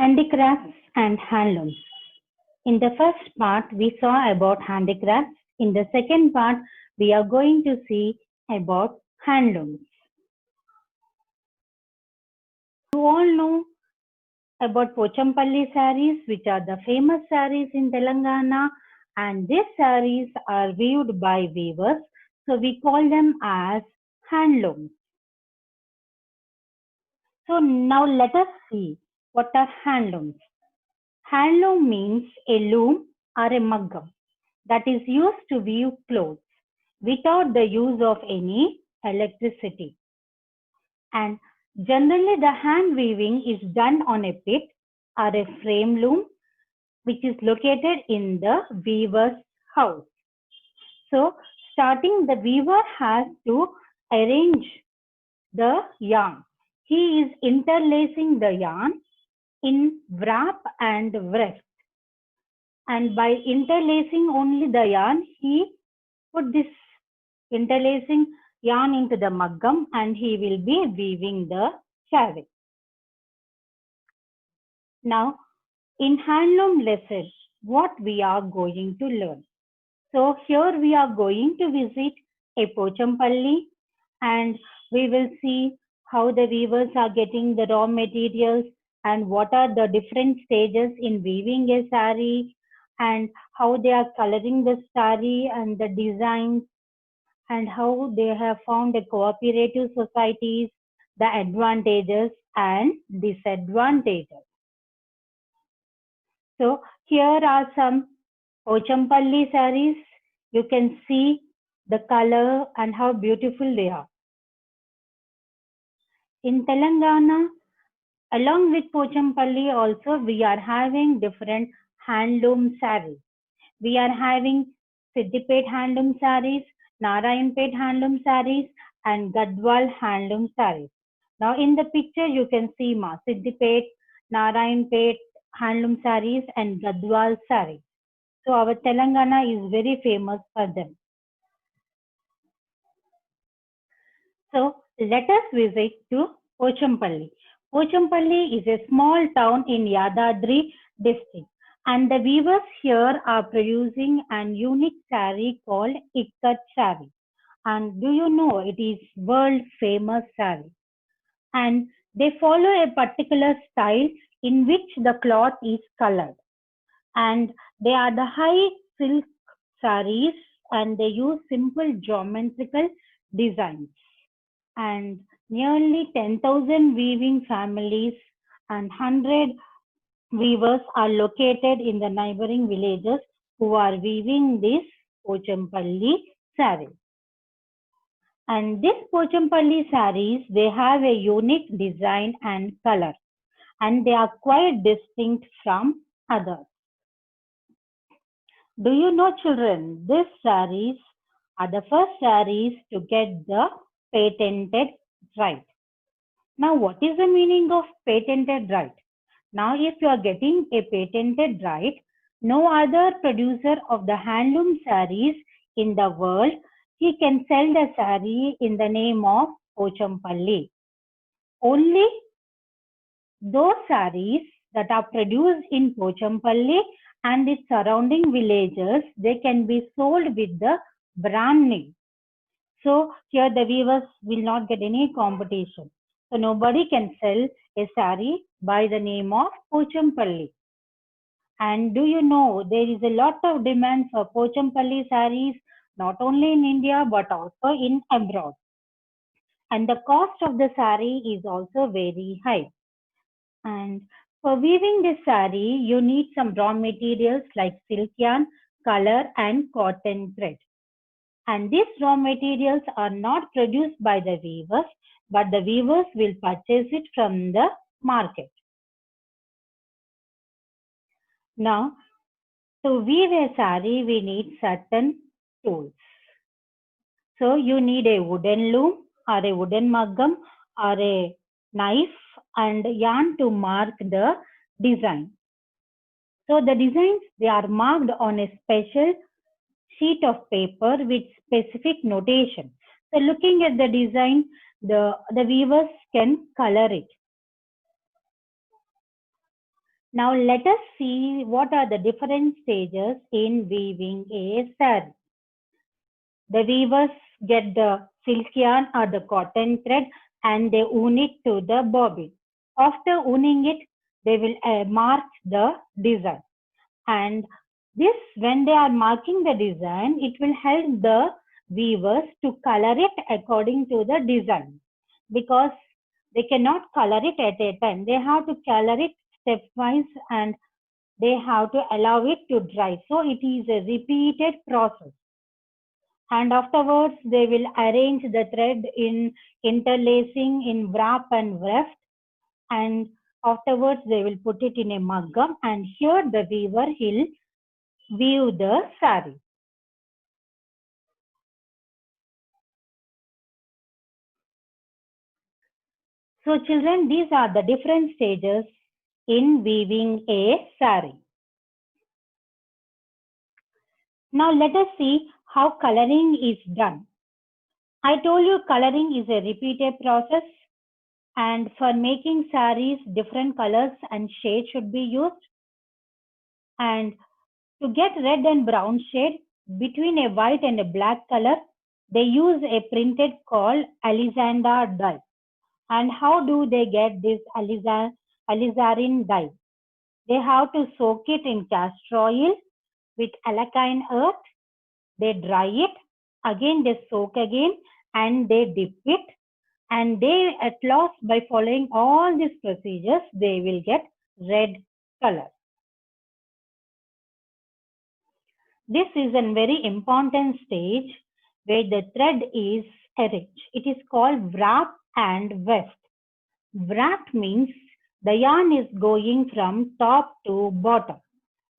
Handicrafts and handlooms. In the first part, we saw about handicrafts. In the second part, we are going to see about handlooms. You all know about Pochampalli sarees, which are the famous sarees in Telangana, and these sarees are weaved by weavers, so we call them as handlooms. So now let us see what are handlooms. Handloom means a loom or a maggam that is used to weave clothes without the use of any electricity. And generally the hand weaving is done on a pit or a frame loom which is located in the weaver's house. So starting, the weaver has to arrange the yarn. He is interlacing the yarn in wrap and weft. And by interlacing only the yarn, he put this interlacing yarn into the maggam and he will be weaving the fabric. Now, in handloom lesson, what we are going to learn. So here we are going to visit a Pochampalli and we will see how the weavers are getting the raw materials and what are the different stages in weaving a sari and how they are coloring the sari and the designs and how they have found the cooperative societies, the advantages and disadvantages. So here are some Pochampalli sarees. You can see the color and how beautiful they are. In Telangana, along with Pochampalli also, we are having different handloom sarees. We are having Siddipet handloom sarees, Narayanpet handloom sarees, and Gadwal handloom sarees. Now in the picture you can see Siddipet, Narayanpet handloom sarees and Gadwal sarees. So our Telangana is very famous for them. So let us visit to Pochampalli. Pochampalli is a small town in Yadadri district and the weavers here are producing an unique saree called Ikkat saree. And do you know it is world famous saree? And they follow a particular style in which the cloth is colored. And they are the high silk sarees and they use simple geometrical designs. And nearly 10,000 weaving families and 100 weavers are located in the neighboring villages who are weaving this Pochampalli saree. And this Pochampalli sarees, they have a unique design and color and they are quite distinct from others. Do you know, children, these sarees are the first sarees to get the patented right. Now, what is the meaning of patented right? Now, if you are getting a patented right, no other producer of the handloom sarees in the world, he can sell the saree in the name of Pochampalli. Only those sarees that are produced in Pochampalli and its surrounding villages, they can be sold with the brand name. So here the weavers will not get any competition. So nobody can sell a saree by the name of Pochampalli. And do you know there is a lot of demand for Pochampalli sarees not only in India but also in abroad. And the cost of the saree is also very high. And for weaving this saree, you need some raw materials like silk yarn, color and cotton thread. And these raw materials are not produced by the weavers, but the weavers will purchase it from the market. Now, to weave a saree, we need certain tools. So you need a wooden loom or a wooden maggam or a knife and yarn to mark the design. So the designs, they are marked on a special sheet of paper with specific notation. So looking at the design, the weavers can color it. Now let us see what are the different stages in weaving a saree. The weavers get the silk yarn or the cotton thread and they wound it to the bobbin. After wounding it, they will mark the design. And this, when they are marking the design, it will help the weavers to color it according to the design, because they cannot color it at a time. They have to color it stepwise and they have to allow it to dry. So it is a repeated process. And afterwards, they will arrange the thread in interlacing in wrap and weft. And afterwards, they will put it in a maggam. And here the weaver will weave the saree. So children, these are the different stages in weaving a saree. Now let us see how coloring is done. I told you coloring is a repeated process, and for making sarees, different colors and shades should be used. And to get red and brown shade between a white and a black color, they use a printed called alizarin dye. And how do they get this alizarin dye? They have to soak it in castor oil with alkaline earth. They dry it, again they soak again, and they dip it. And they, at last, by following all these procedures, they will get red color. This is a very important stage where the thread is arranged. It is called wrap and weft. Wrap means the yarn is going from top to bottom.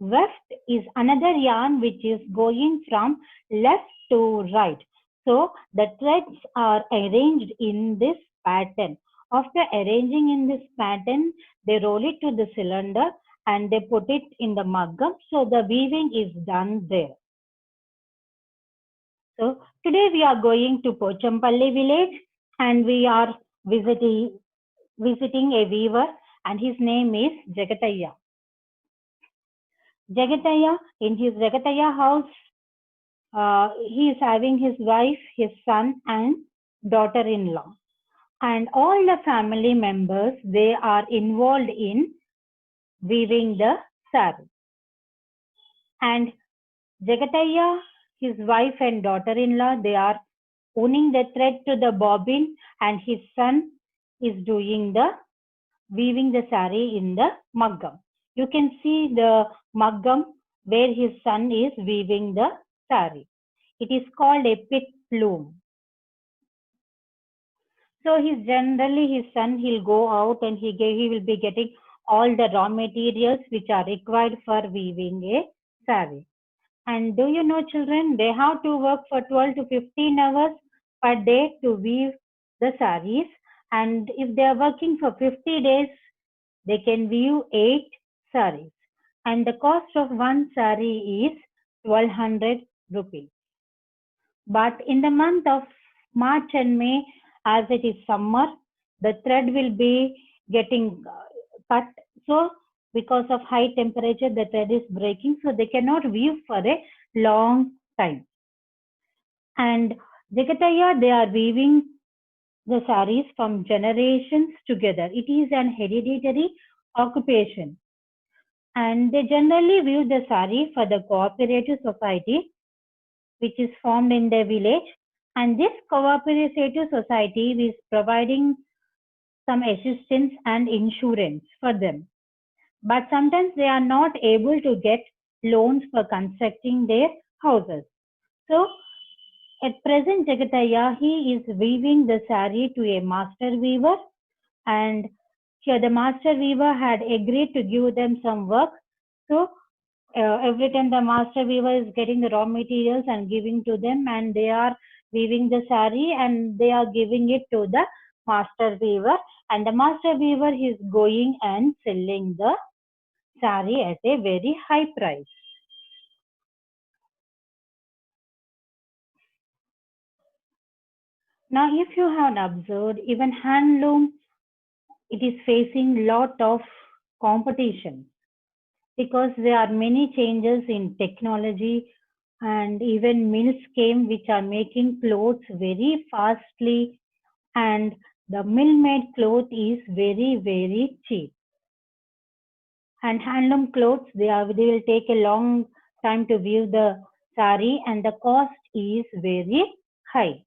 Weft is another yarn which is going from left to right. So the threads are arranged in this pattern. After arranging in this pattern, they roll it to the cylinder and they put it in the maggam. So the weaving is done there. So today we are going to Pochampalli village and we are visiting a weaver, and his name is Jagataya. Jagataya, in his Jagataya house, he is having his wife, his son, and daughter-in-law. And all the family members, they are involved in weaving the saree. And Jagataya, his wife and daughter-in-law, they are owning the thread to the bobbin, and his son is doing the weaving the saree in the maggam. You can see the maggam where his son is weaving the saree. It is called a pit loom. So he's generally, his son, he'll go out and he will be getting all the raw materials which are required for weaving a saree. And do you know, children, they have to work for 12 to 15 hours per day to weave the sarees. And if they are working for 50 days, they can weave 8 sarees. And the cost of one saree is 1200 rupees. But in the month of March and May, as it is summer, the thread will be getting cut. So because of high temperature, the thread is breaking. So they cannot weave for a long time. And Jagataya, they are weaving the sarees from generations together. It is an hereditary occupation. And they generally weave the saree for the cooperative society which is formed in their village. And this cooperative society is providing some assistance and insurance for them. But sometimes they are not able to get loans for constructing their houses. So at present, Jagataya, he is weaving the saree to a master weaver, and here the master weaver had agreed to give them some work. So every time the master weaver is getting the raw materials and giving to them, and they are weaving the saree and they are giving it to the master weaver, and the master weaver is going and selling the saree at a very high price. Now if you have observed, even handloom, it is facing lot of competition. because there are many changes in technology, and even mills came which are making clothes very fastly, and the mill made cloth is very very cheap, and handloom clothes they will take a long time to weave the sari and the cost is very high.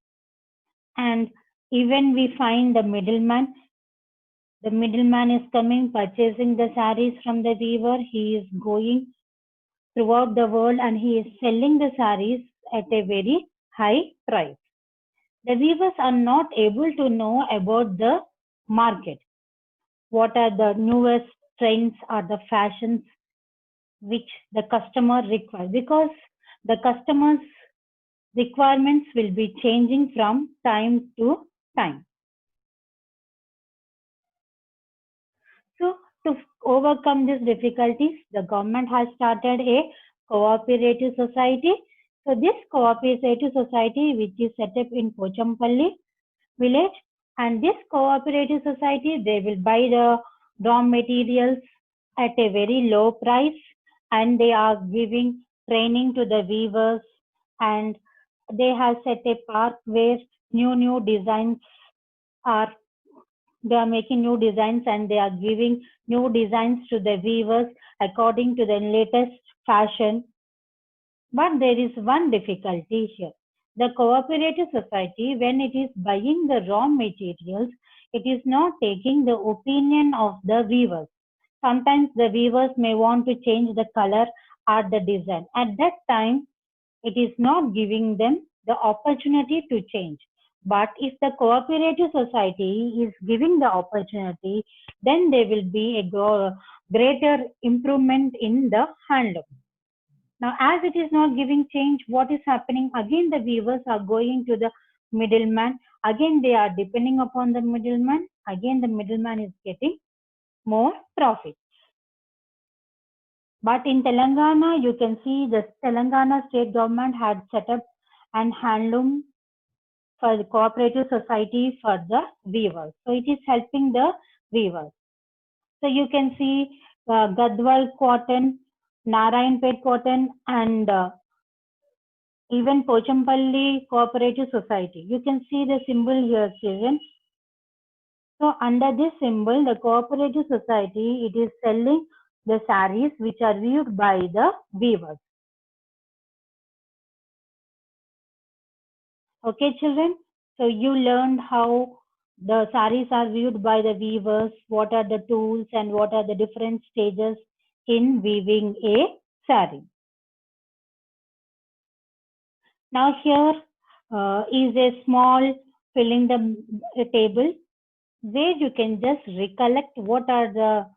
And even we find the middleman is coming purchasing the saris from the weaver. He is going throughout the world and he is selling the saris at a very high price. The weavers are not able to know about the market, what are the newest trends or the fashions which the customer requires, because the customer's requirements will be changing from time to time. So to overcome these difficulties, the government has started a cooperative society. So this cooperative society, which is set up in Pochampalli village, and this cooperative society, they will buy the raw materials at a very low price, and they are giving training to the weavers, and they have set a park where new designs are they are making new designs and they are giving new designs to the weavers according to the latest fashion. But there is one difficulty here. The cooperative society, when it is buying the raw materials, it is not taking the opinion of the weavers. Sometimes the weavers may want to change the color or the design. At that time, it is not giving them the opportunity to change. But if the cooperative society is giving the opportunity, then there will be a greater improvement in the handloom. Now, as it is not giving change, what is happening? Again, the weavers are going to the middleman. Again, they are depending upon the middleman. Again, the middleman is getting more profit. But in Telangana, you can see the Telangana state government had set up an handloom for the cooperative society for the weavers. So it is helping the weavers. So you can see Gadwal cotton, Narayanpet cotton, and even Pochampalli Cooperative Society. You can see the symbol here, children. So under this symbol, the cooperative society, it is selling the saris which are viewed by the weavers. Okay, children. So you learned how the saris are viewed by the weavers, what are the tools and what are the different stages in weaving a sari. Now here is a small filling the table where you can just recollect what are the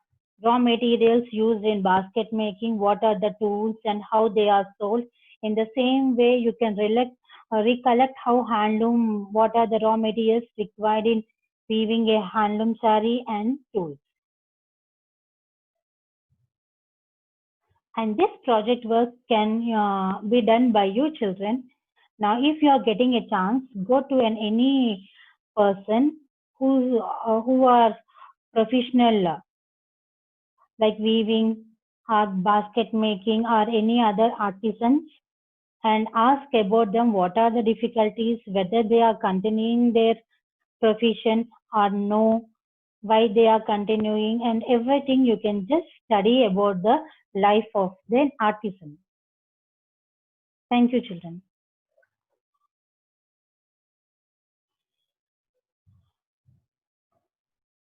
raw materials used in basket making, what are the tools and how they are sold. In the same way, you can recollect how handloom, what are the raw materials required in weaving a handloom sari and tools. And this project work can be done by you children. Now, if you are getting a chance, go to any person who are professional like weaving or basket making or any other artisans and ask about them what are the difficulties, whether they are continuing their profession or no, why they are continuing, and everything you can just study about the life of the artisan. Thank you, children.